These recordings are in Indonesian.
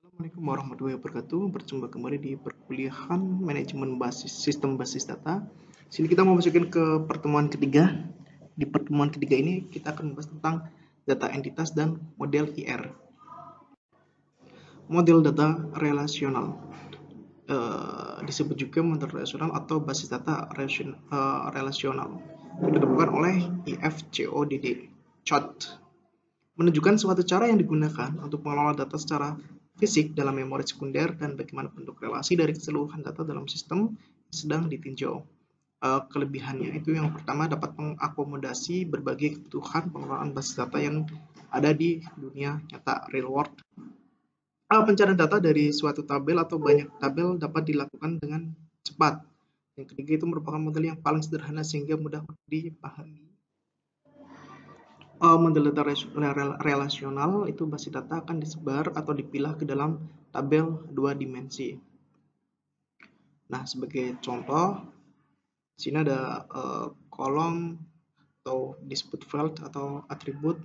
Assalamualaikum warahmatullahi wabarakatuh. Berjumpa kembali di perkuliahan manajemen sistem basis data. Sini kita mau masukin ke pertemuan ketiga. Di pertemuan ketiga ini kita akan membahas tentang data entitas dan model IR. Model data relasional disebut juga model relasional atau basis data relasional. Ditemukan oleh IFCODD. Menunjukkan suatu cara yang digunakan untuk mengelola data secara fisik dalam memori sekunder dan bagaimana bentuk relasi dari keseluruhan data dalam sistem sedang ditinjau. Kelebihannya itu yang pertama dapat mengakomodasi berbagai kebutuhan pengelolaan basis data yang ada di dunia nyata real world. Pencarian data dari suatu tabel atau banyak tabel dapat dilakukan dengan cepat. Yang ketiga itu merupakan model yang paling sederhana sehingga mudah dipahami. Model data relasional itu basis data akan disebar atau dipilah ke dalam tabel 2 dimensi. Nah, sebagai contoh, sini ada kolom atau disebut field atau atribut.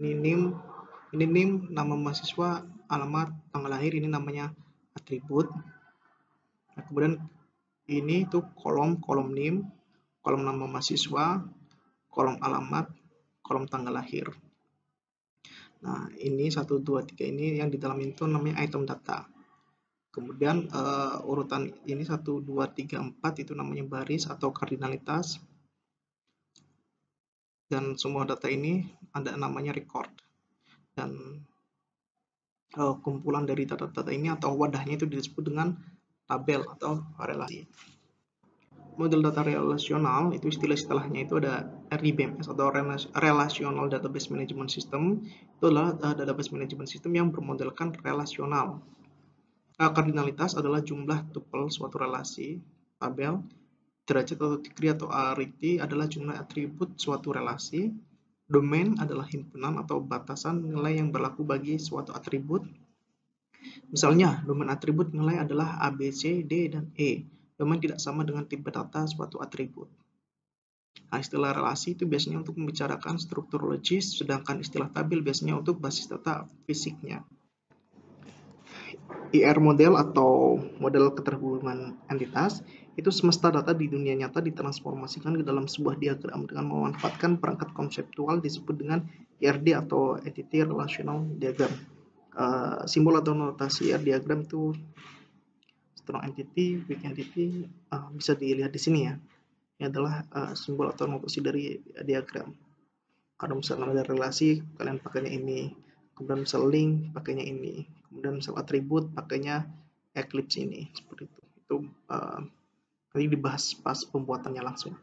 Ini name, nama mahasiswa, alamat, tanggal lahir, ini namanya atribut. Nah, kemudian ini tuh kolom name, kolom nama mahasiswa, kolom alamat, kolom tanggal lahir. Nah, ini 1, 2, 3 ini yang di dalam itu namanya item data. Kemudian urutan ini 1, 2, 3, 4 itu namanya baris atau kardinalitas. Dan semua data ini ada namanya record. Dan kumpulan dari data-data ini atau wadahnya itu disebut dengan tabel atau relasi. Model data relasional itu istilah-istilahnya itu ada RDBMS atau Relational Database Management System. Itu adalah database management system yang bermodelkan relasional. Kardinalitas adalah jumlah tuple suatu relasi tabel. Derajat atau degree atau arity adalah jumlah atribut suatu relasi. Domain adalah himpunan atau batasan nilai yang berlaku bagi suatu atribut. Misalnya, domain atribut nilai adalah A, B, C, D, dan E. Domain tidak sama dengan tipe data suatu atribut. Nah, istilah relasi itu biasanya untuk membicarakan struktur logis, sedangkan istilah tabel biasanya untuk basis data fisiknya. IR model atau model keterhubungan entitas itu semesta data di dunia nyata ditransformasikan ke dalam sebuah diagram dengan memanfaatkan perangkat konseptual disebut dengan IRD atau Entity Relational Diagram. Simbol atau notasi IR diagram itu strong entity, weak entity, bisa dilihat di sini ya. Ini adalah simbol atau notasi dari diagram. Kalau misalnya ada relasi, kalian pakainya ini. Kemudian misal link, pakainya ini. Kemudian misal atribut, pakainya Eclipse ini. Seperti itu. Itu nanti dibahas pas pembuatannya langsung.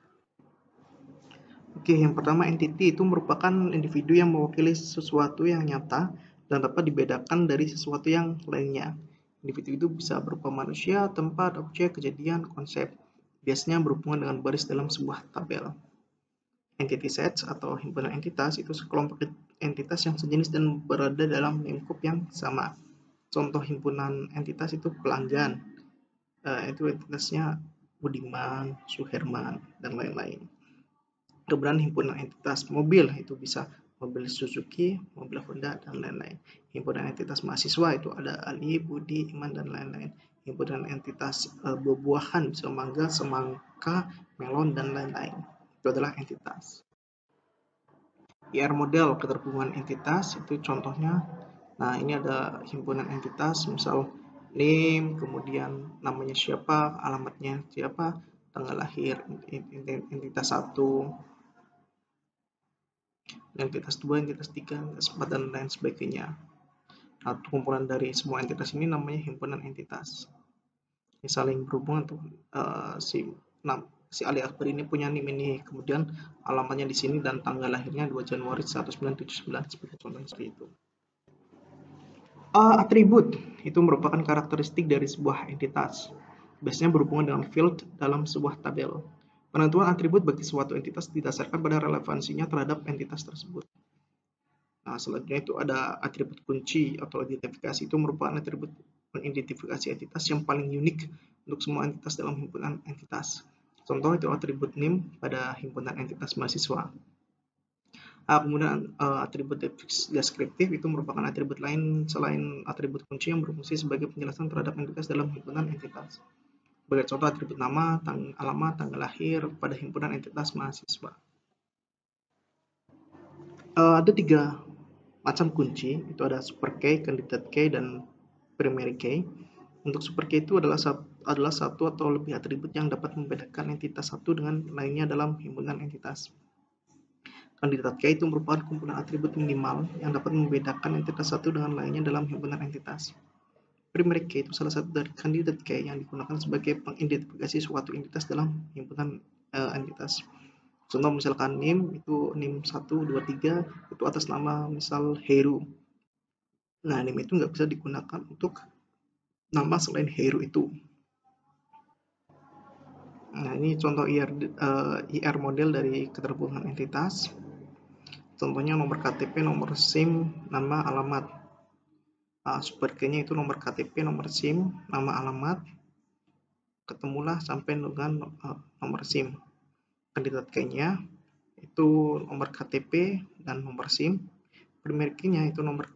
Oke, yang pertama entity itu merupakan individu yang mewakili sesuatu yang nyata dan dapat dibedakan dari sesuatu yang lainnya. Individu itu bisa berupa manusia, tempat, objek, kejadian, konsep. Biasanya berhubungan dengan baris dalam sebuah tabel. Entity sets atau himpunan entitas itu sekelompok entitas yang sejenis dan berada dalam lingkup yang sama. Contoh himpunan entitas itu pelanggan. Itu entitasnya Budiman, Suherman, dan lain-lain. Kemudian himpunan entitas mobil itu bisa mobil Suzuki, mobil Honda, dan lain-lain. Himpunan entitas mahasiswa itu ada Ali, Budi, Iman, dan lain-lain. Himpunan entitas buah-buahan bisa mangga, semangka, melon, dan lain-lain. Itu adalah entitas. IR model keterhubungan entitas itu contohnya. Nah, ini ada himpunan entitas, misal name, kemudian namanya siapa, alamatnya siapa, tanggal lahir, entitas 1, entitas 2, entitas 3, entitas 4, dan lain sebagainya. Nah, kumpulan dari semua entitas ini namanya himpunan entitas. Ini saling berhubungan tuh. Si Ali Akbar ini punya NIM ini, kemudian alamatnya di sini dan tanggal lahirnya 2 Januari 1979 seperti contohnya seperti itu. Atribut itu merupakan karakteristik dari sebuah entitas. Biasanya berhubungan dengan field dalam sebuah tabel. Penentuan atribut bagi suatu entitas didasarkan pada relevansinya terhadap entitas tersebut. Nah, selanjutnya itu ada atribut kunci atau identifikasi. Itu merupakan atribut mengidentifikasi entitas yang paling unik untuk semua entitas dalam himpunan entitas. Contoh itu atribut NIM pada himpunan entitas mahasiswa. Kemudian atribut deskriptif itu merupakan atribut lain selain atribut kunci yang berfungsi sebagai penjelasan terhadap entitas dalam himpunan entitas. Sebagai contoh atribut nama, alamat, tanggal lahir pada himpunan entitas mahasiswa. Ada 3 macam kunci, itu ada super key, candidate key, dan primary key. Untuk super key itu adalah satu atau lebih atribut yang dapat membedakan entitas satu dengan lainnya dalam himpunan entitas. Kandidat key itu merupakan kumpulan atribut minimal yang dapat membedakan entitas satu dengan lainnya dalam himpunan entitas. Primary key itu salah satu dari kandidat key yang digunakan sebagai pengidentifikasi suatu entitas dalam himpunan entitas. Contoh misalkan NIM itu NIM 123 itu atas nama misal Heru. Nah, NIM itu nggak bisa digunakan untuk nama selain Heru itu. Nah, ini contoh IR model dari keterhubungan entitas. Contohnya nomor KTP, nomor SIM, nama, alamat. Super key-nya itu nomor KTP, nomor SIM, nama, alamat, ketemulah sampai dengan nomor SIM. Kandidat key-nya itu nomor KTP dan nomor SIM. Primary key-nya itu nomor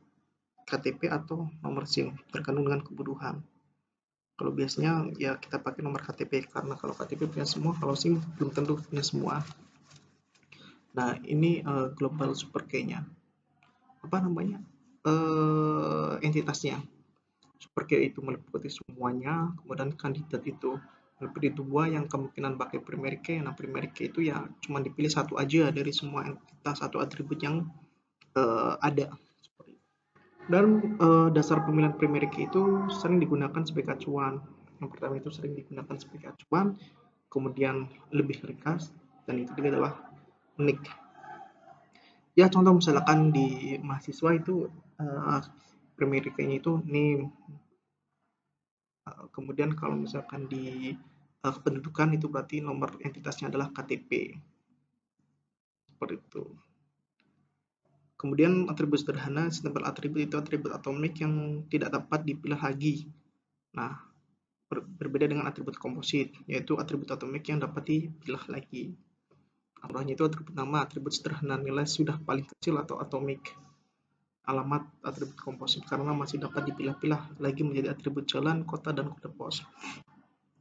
KTP atau nomor SIM, tergantung dengan kebutuhan. Kalau biasanya ya kita pakai nomor KTP, karena kalau KTP punya semua, kalau SIM belum tentu punya semua. Nah, ini global super key-nya. Apa namanya? Entitasnya. Super key itu meliputi semuanya, kemudian kandidat itu meliputi 2 yang kemungkinan pakai primary key. Nah, primary key itu ya cuma dipilih satu aja dari semua entitas, satu atribut yang ada. Dan dasar pemilihan primary key itu sering digunakan sebagai acuan. Yang pertama itu sering digunakan sebagai acuan, kemudian lebih ringkas, dan itu juga adalah unik. Ya, contoh misalkan di mahasiswa itu primary key-nya itu NIM. Kemudian kalau misalkan di kependudukan itu berarti nomor entitasnya adalah KTP. Seperti itu. Kemudian atribut sederhana, simple atribut itu atribut atomik yang tidak dapat dipilih lagi. Nah, berbeda dengan atribut komposit, yaitu atribut atomik yang dapat dipilih lagi. Contohnya itu atribut nama, atribut sederhana nilai sudah paling kecil atau atomik. Alamat atribut komposit karena masih dapat dipilah-pilah lagi menjadi atribut jalan, kota, dan kode pos.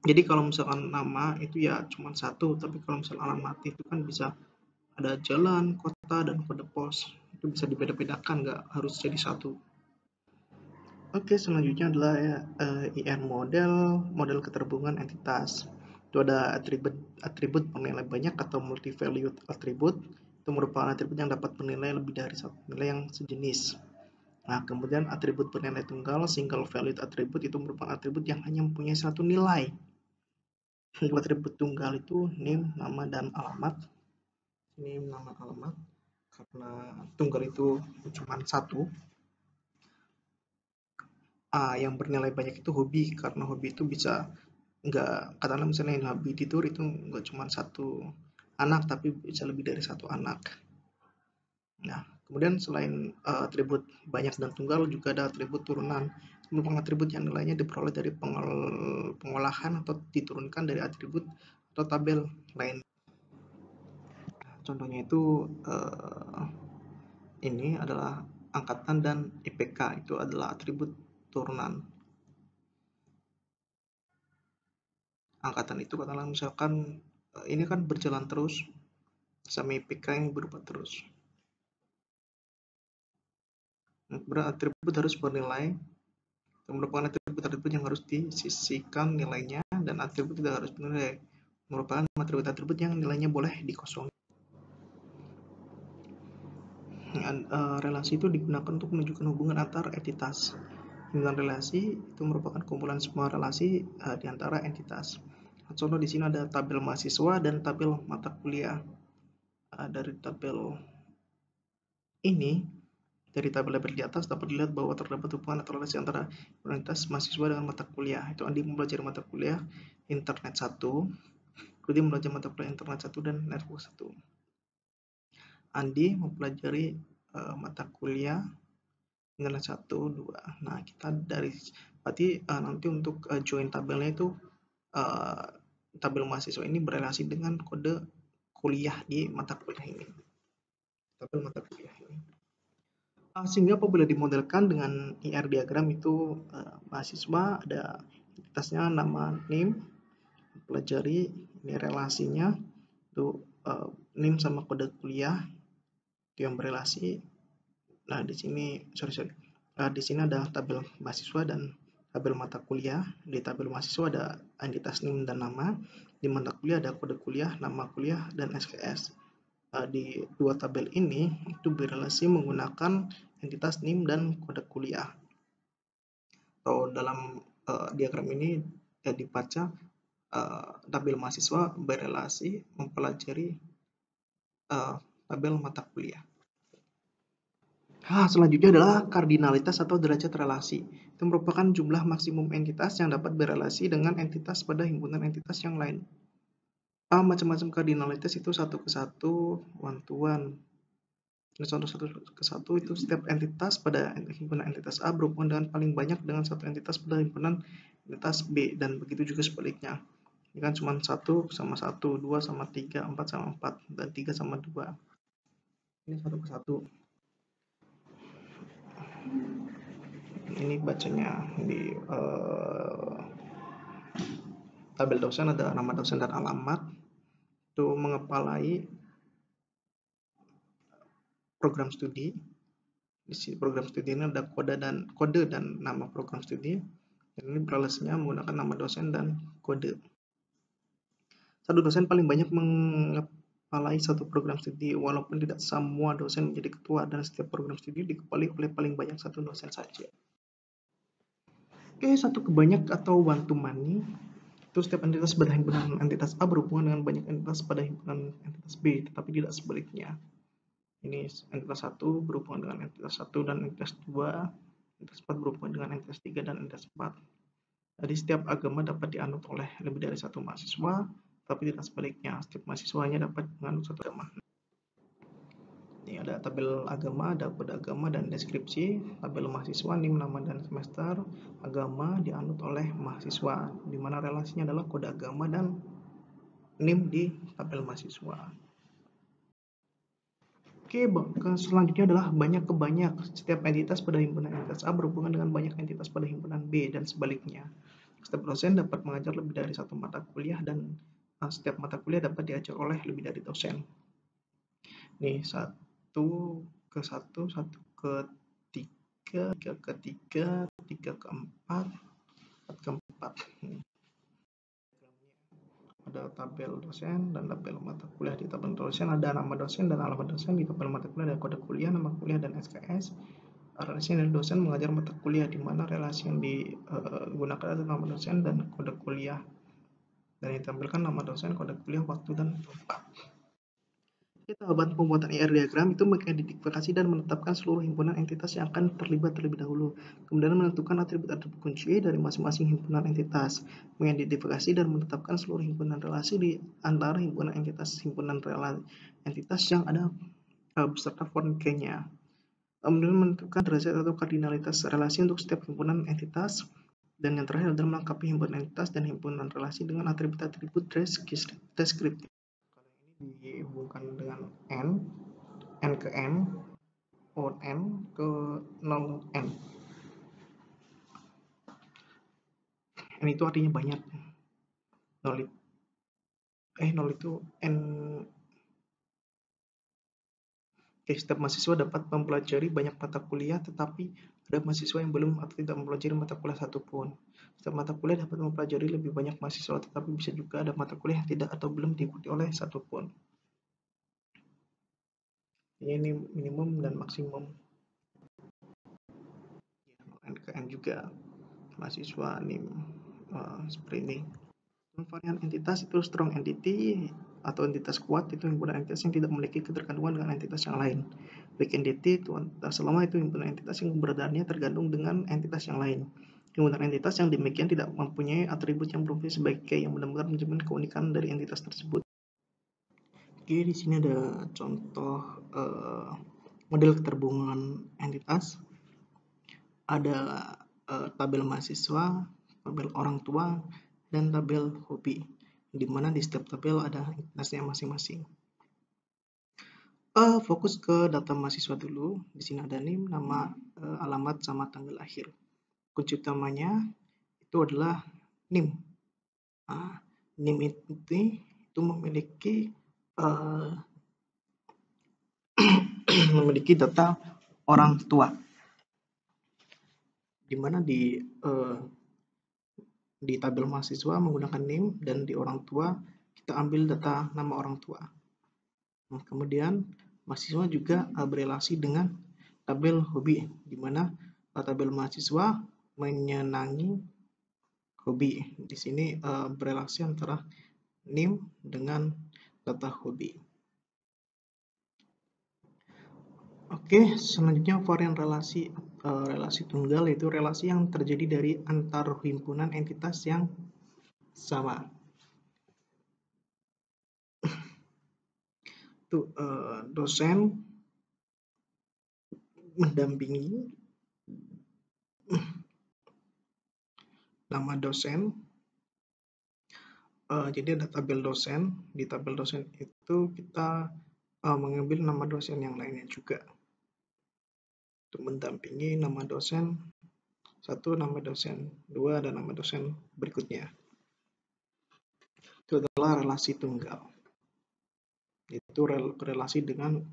Jadi kalau misalkan nama itu ya cuma satu, tapi kalau misal alamat itu kan bisa ada jalan, kota, dan kode pos. Itu bisa dibeda-bedakan, nggak harus jadi satu. Oke, selanjutnya adalah IR model keterhubungan entitas. Itu ada atribut bernilai banyak atau multi-valued atribut. Itu merupakan atribut yang dapat bernilai lebih dari satu nilai yang sejenis. Nah, kemudian atribut bernilai tunggal, single valued atribut, itu merupakan atribut yang hanya mempunyai satu nilai. Untuk atribut tunggal itu NIM, nama, dan alamat. NIM, nama, alamat. Karena tunggal itu cuma satu. Yang bernilai banyak itu hobi, karena hobi itu bisa nggak, katakanlah misalnya hobi tidur itu nggak cuma satu anak, tapi bisa lebih dari satu anak. Nah, kemudian selain atribut banyak dan tunggal, juga ada atribut turunan. Merupakan atribut yang nilainya diperoleh dari pengolahan atau diturunkan dari atribut atau tabel lain. Contohnya itu ini adalah angkatan dan IPK, itu adalah atribut turunan. Angkatan itu katakanlah misalkan ini kan berjalan terus, sama IPK yang berubah terus. Atribut harus bernilai, merupakan atribut-atribut yang harus disisihkan nilainya, dan atribut tidak harus bernilai, merupakan atribut-atribut yang nilainya boleh dikosongi. Relasi itu digunakan untuk menunjukkan hubungan antar entitas. Hubungan relasi itu merupakan kumpulan semua relasi di antara entitas. Contoh di sini ada tabel mahasiswa dan tabel mata kuliah. Dari tabel ini, dari tabel-tabel di atas dapat dilihat bahwa terdapat hubungan atau relasi antara entitas mahasiswa dengan mata kuliah. Itu Andi mempelajari mata kuliah Internet 1, kemudian belajar mata kuliah Internet 1 dan Network 1. Andi mempelajari mata kuliah Internet 1, 2. Nah, kita berarti nanti untuk join tabelnya itu tabel mahasiswa ini berelasi dengan kode kuliah di mata kuliah ini. tabel mata kuliah ini. Sehingga apabila dimodelkan dengan IR diagram itu mahasiswa ada entitasnya nama NIM, pelajari ini relasinya itu NIM sama kode kuliah itu yang berelasi. Nah di sini di sini ada tabel mahasiswa dan tabel mata kuliah. Di tabel mahasiswa ada entitas NIM dan nama. Di mata kuliah ada kode kuliah, nama kuliah, dan SKS. Di dua tabel ini itu berelasi menggunakan entitas NIM dan kode kuliah. Atau dalam diagram ini dibaca tabel mahasiswa berelasi mempelajari tabel mata kuliah. Selanjutnya adalah kardinalitas atau derajat relasi. Itu merupakan jumlah maksimum entitas yang dapat berelasi dengan entitas pada himpunan entitas yang lain. Macam-macam kardinalitas itu satu ke satu, one to one. Satu ke satu itu setiap entitas pada himpunan entitas A berhubungan dengan paling banyak dengan satu entitas pada himpunan entitas B, dan begitu juga sebaliknya. Ini kan cuma 1 sama 1, 2 sama 3, 4 sama 4, dan 3 sama 2. Ini satu ke satu. Ini bacanya di tabel dosen ada nama dosen dan alamat. Itu mengepalai program studi. Di sini program studi ini ada kode dan nama program studi. Dan ini berelasinya menggunakan nama dosen dan kode. Satu dosen paling banyak mengepalai satu program studi, walaupun tidak semua dosen menjadi ketua dan setiap program studi dikepalai oleh paling banyak satu dosen saja. Satu kebanyak atau one to many. Itu setiap entitas pada himpunan entitas A berhubungan dengan banyak entitas pada himpunan entitas B, tetapi tidak sebaliknya. Ini entitas 1 berhubungan dengan entitas 1 dan entitas 2, entitas 4 berhubungan dengan entitas 3 dan entitas 4. Jadi setiap agama dapat dianut oleh lebih dari satu mahasiswa, tapi tidak sebaliknya. Setiap mahasiswanya dapat menganut satu agama. Ini ada tabel agama, ada kode agama dan deskripsi. Tabel mahasiswa, NIM, nama dan semester. Agama dianut oleh mahasiswa, di mana relasinya adalah kode agama dan NIM di tabel mahasiswa. Selanjutnya adalah banyak ke banyak. Setiap entitas pada himpunan entitas A berhubungan dengan banyak entitas pada himpunan B dan sebaliknya. Setiap dosen dapat mengajar lebih dari satu mata kuliah dan setiap mata kuliah dapat diajar oleh lebih dari dosen. Nih, 1 ke 1, 1 ke 3, 3 ke 3, 3 ke 4, 4 ke 4. Ada tabel dosen dan tabel mata kuliah. Di tabel dosen ada nama dosen dan alamat dosen. Di tabel mata kuliah ada kode kuliah, nama kuliah, dan SKS. Relasi dari dosen mengajar mata kuliah, di mana relasi yang digunakan adalah nama dosen dan kode kuliah. Dan ditampilkan nama dosen, kode kuliah, waktu, dan tempat. Tahapan pembuatan IR diagram itu mengidentifikasi dan menetapkan seluruh himpunan entitas yang akan terlibat terlebih dahulu. Kemudian menentukan atribut-atribut kunci dari masing-masing himpunan entitas. Mengidentifikasi dan menetapkan seluruh himpunan relasi di antara himpunan entitas yang ada beserta foreign key-nya. Kemudian menentukan derajat atau kardinalitas relasi untuk setiap himpunan entitas. Dan yang terakhir adalah melengkapi himpunan entitas dan himpunan relasi dengan atribut-atribut deskriptif. Dihubungkan dengan n ke n, n ke 0n. N itu artinya banyak. 0 itu n. Setiap mahasiswa dapat mempelajari banyak mata kuliah, tetapi ada mahasiswa yang belum atau tidak mempelajari mata kuliah satupun. Setiap mata kuliah dapat mempelajari lebih banyak mahasiswa, tetapi bisa juga ada mata kuliah yang tidak atau belum diikuti oleh satupun. Ini minimum dan maksimum. N ke n juga mahasiswa NIM seperti ini. Varian entitas itu strong entity atau entitas kuat, itu himpunan entitas yang tidak memiliki ketergantungan dengan entitas yang lain. Weak entity itu selama itu himpunan entitas yang keberadaannya tergantung dengan entitas yang lain. Himpunan entitas yang demikian tidak mempunyai atribut yang berfungsi sebagai yang benar-benar menjamin keunikan dari entitas tersebut. Oke, di sini ada contoh model keterhubungan entitas. Ada tabel mahasiswa, tabel orang tua, dan tabel hobi, di mana di setiap tabel ada entitasnya masing-masing. Fokus ke data mahasiswa dulu. Di sini ada NIM, nama, alamat, sama tanggal lahir. Kunci utamanya itu adalah NIM. Nah, NIM itu memiliki memiliki data orang tua, di mana di tabel mahasiswa menggunakan NIM, dan di orang tua kita ambil data nama orang tua. Nah, kemudian mahasiswa juga berelasi dengan tabel hobi, di mana tabel mahasiswa menyenangi hobi. Di sini berelasi antara NIM dengan data hobi. Oke, selanjutnya varian relasi tunggal, yaitu relasi yang terjadi dari antar himpunan entitas yang sama. Itu dosen mendampingi nama dosen. Jadi ada tabel dosen. Di tabel dosen itu kita mengambil nama dosen yang lainnya juga. Untuk mendampingi nama dosen 1, nama dosen 2, dan nama dosen berikutnya. Itu adalah relasi tunggal. Itu relasi dengan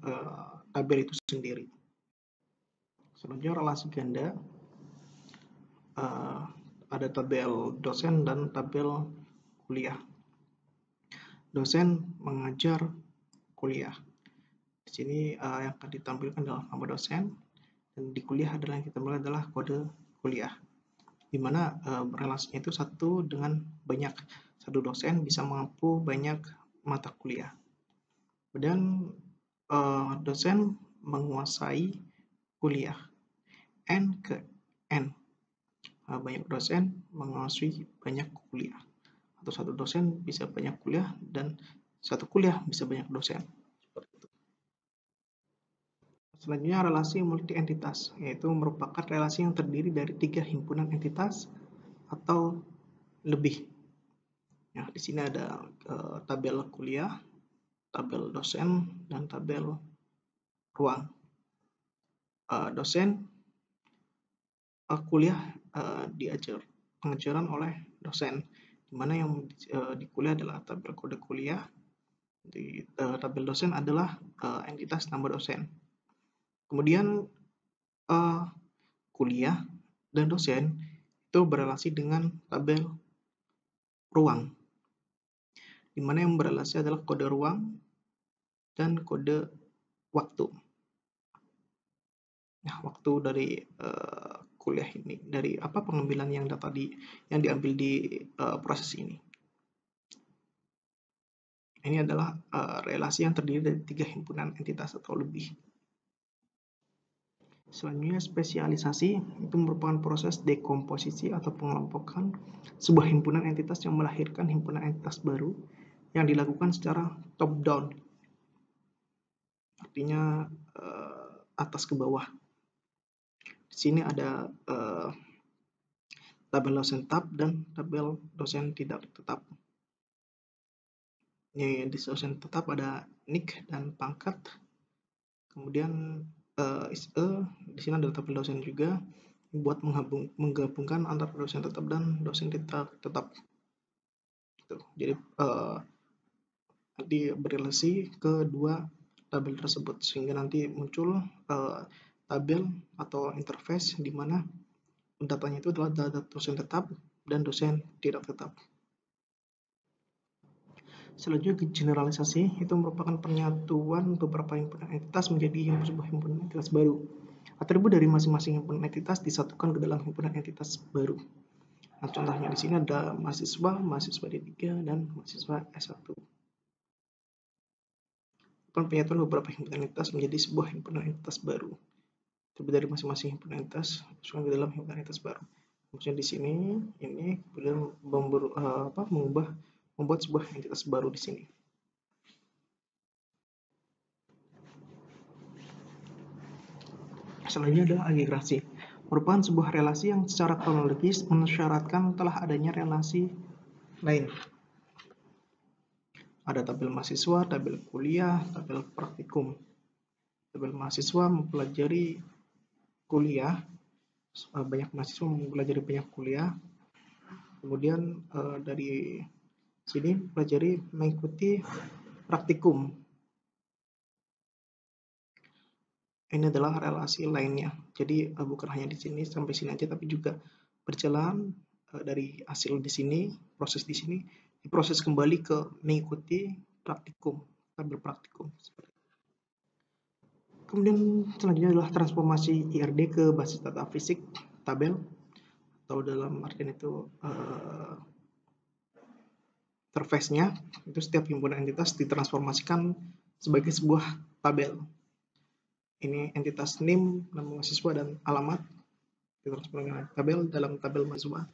tabel itu sendiri. Selanjutnya relasi ganda. Ada tabel dosen dan tabel kuliah. Dosen mengajar kuliah. Di sini yang akan ditampilkan adalah nama dosen, dan di kuliah adalah yang kita tampilkan adalah kode kuliah, di mana relasinya itu satu dengan banyak. Satu dosen bisa mampu banyak mata kuliah. Dan dosen menguasai kuliah. N ke N. Banyak dosen menguasai banyak kuliah. Atau satu dosen bisa banyak kuliah, dan satu kuliah bisa banyak dosen. Seperti itu. Selanjutnya relasi multi entitas, yaitu merupakan relasi yang terdiri dari 3 himpunan entitas atau lebih. Nah, di sini ada tabel kuliah, tabel dosen, dan tabel ruang. Dosen kuliah diajar pengajaran oleh dosen, di mana yang di kuliah adalah tabel kode kuliah. Di tabel dosen adalah entitas nama dosen. Kemudian kuliah dan dosen itu berelasi dengan tabel ruang, di mana yang berelasi adalah kode ruang dan kode waktu. Nah, waktu dari kuliah ini, dari apa pengambilan yang diambil di proses ini. Ini adalah relasi yang terdiri dari 3 himpunan entitas atau lebih. Selanjutnya, spesialisasi itu merupakan proses dekomposisi atau pengelompokan sebuah himpunan entitas yang melahirkan himpunan entitas baru yang dilakukan secara top down. Artinya atas ke bawah. Di sini ada tabel dosen tetap dan tabel dosen tidak tetap. Di dosen tetap ada nik dan pangkat. Kemudian di sini ada tabel dosen juga buat menggabungkan antara dosen tetap dan dosen tidak tetap. Jadi nanti berelasi kedua tabel tersebut, sehingga nanti muncul tabel atau interface di mana datanya itu adalah data dosen tetap dan dosen tidak tetap. Selanjutnya, generalisasi itu merupakan penyatuan beberapa himpunan entitas menjadi sebuah himpunan entitas baru. Atribut dari masing-masing himpunan entitas disatukan ke dalam himpunan entitas baru. Nah, contohnya di sini ada mahasiswa, mahasiswa D3, dan mahasiswa S1. Penyatuan beberapa himpunan entitas menjadi sebuah himpunan entitas baru. Atribut dari masing-masing himpunan entitas disatukan ke dalam himpunan entitas baru. Maksudnya di sini ini kemudian membuat sebuah entitas baru di sini. Selanjutnya adalah agregasi, merupakan sebuah relasi yang secara kronologis mensyaratkan telah adanya relasi lain. Ada tabel mahasiswa, tabel kuliah, tabel praktikum. tabel mahasiswa mempelajari kuliah, banyak mahasiswa mempelajari banyak kuliah. Kemudian dari sini pelajari mengikuti praktikum. Ini adalah relasi lainnya. Jadi bukan hanya di sini sampai sini aja, tapi juga berjalan dari hasil di sini, proses di sini, diproses kembali ke mengikuti praktikum, tabel praktikum. Kemudian selanjutnya adalah transformasi IRD ke basis data fisik tabel, atau dalam artian itu interface-nya itu setiap himpunan entitas ditransformasikan sebagai sebuah tabel. Ini entitas NIM, nama mahasiswa, dan alamat ditransformasikan tabel dalam tabel mahasiswa.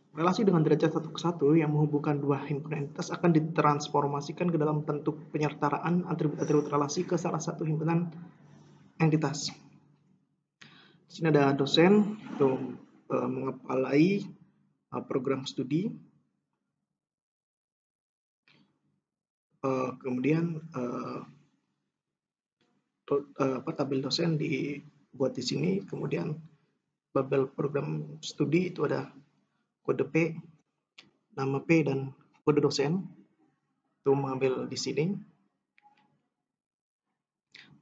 Relasi dengan derajat 1 ke 1 yang menghubungkan dua himpunan entitas akan ditransformasikan ke dalam bentuk penyertaan atribut-atribut relasi ke salah satu himpunan entitas. Di sini ada dosen itu mengepalai program studi. Kemudian tabel dosen dibuat di sini. Kemudian tabel program studi itu ada kode P, nama P, dan kode dosen. Itu mengambil di sini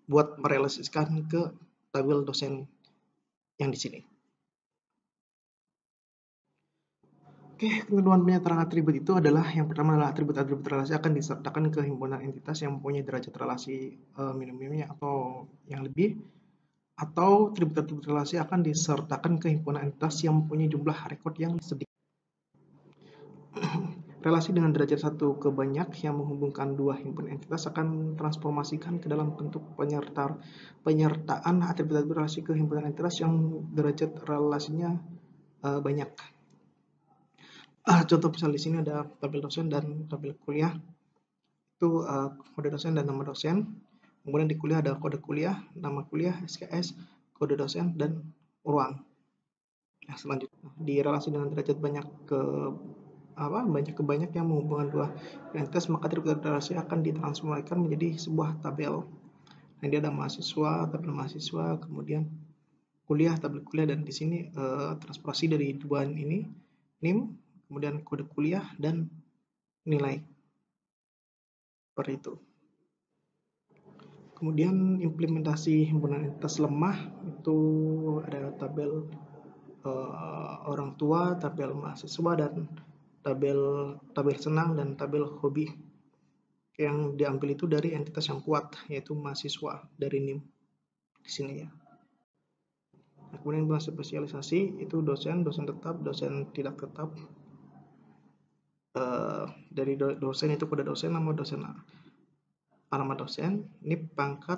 buat merealisasikan ke tabel dosen yang di sini. Oke, ketentuan penyataan atribut itu adalah yang pertama adalah atribut-atribut relasi akan disertakan ke himpunan entitas yang mempunyai derajat relasi minimumnya atau yang lebih, atau atribut-atribut relasi akan disertakan ke himpunan entitas yang mempunyai jumlah rekod yang sedikit. Relasi dengan derajat 1 ke banyak yang menghubungkan dua himpunan entitas akan transformasikan ke dalam bentuk penyertaan atribut-atribut relasi ke himpunan entitas yang derajat relasinya banyak. Contoh misal di sini ada tabel dosen dan tabel kuliah. Itu kode dosen dan nama dosen. Kemudian di kuliah ada kode kuliah, nama kuliah, SKS, kode dosen, dan ruang. Nah, selanjutnya di relasi dengan derajat banyak ke banyak yang menghubungkan dua entitas, maka atribut relasi akan ditransformasikan menjadi sebuah tabel. Nah, dia ada mahasiswa, tabel mahasiswa, kemudian kuliah, tabel kuliah, dan di sini transformasi dari dua ini, NIM, kemudian kode kuliah, dan nilai. Seperti itu. Kemudian implementasi himpunan entitas lemah itu ada tabel orang tua, tabel mahasiswa, dan tabel senang, dan tabel hobi. Yang diambil itu dari entitas yang kuat, yaitu mahasiswa dari NIM di sini ya. Nah, kemudian bahasa spesialisasi itu dosen tetap, dosen tidak tetap. Dari dosen itu kode dosen, nama dosen, alamat dosen, NIP, pangkat.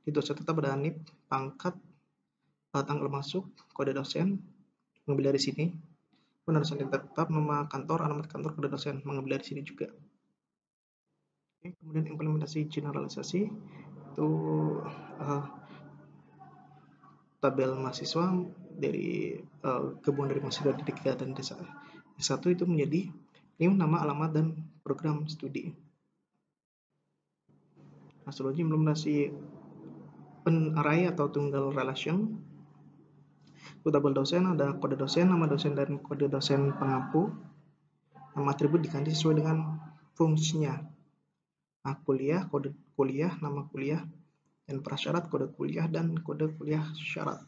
Di dosen tetap ada NIP, pangkat, tanggal masuk, kode dosen, mengambil dari sini. Kemudian dosen tetap, nama kantor, alamat kantor, kode dosen, mengambil dari sini juga. Oke, kemudian implementasi generalisasi itu tabel mahasiswa dari gabungan dari mahasiswa di kegiatan desa. Satu itu menjadi NIM, nama, alamat, dan program studi. Nah, selanjutnya implementasi array atau tunggal relation. Untuk tabel dosen ada kode dosen, nama dosen, dan kode dosen pengampu. Nama atribut diganti sesuai dengan fungsinya. Nah, kuliah, kode kuliah, nama kuliah, dan prasyarat, kode kuliah, dan kode kuliah syarat.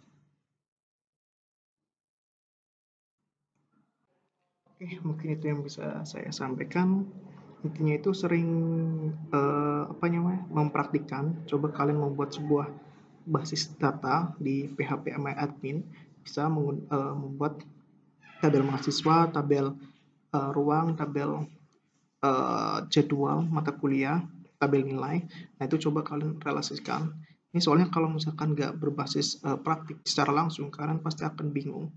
Oke, mungkin itu yang bisa saya sampaikan. Intinya itu sering mempraktikkan. Coba kalian membuat sebuah basis data di PHP MyAdmin, bisa membuat tabel mahasiswa, tabel ruang, tabel jadwal mata kuliah, tabel nilai. Nah, itu coba kalian relasikan. Ini soalnya kalau misalkan nggak berbasis praktik secara langsung, kalian pasti akan bingung.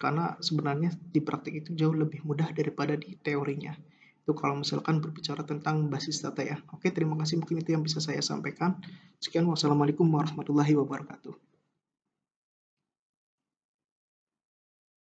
Karena sebenarnya di praktik itu jauh lebih mudah daripada di teorinya. Itu kalau misalkan berbicara tentang basis data ya. Oke, terima kasih, mungkin itu yang bisa saya sampaikan. Sekian, wassalamualaikum warahmatullahi wabarakatuh.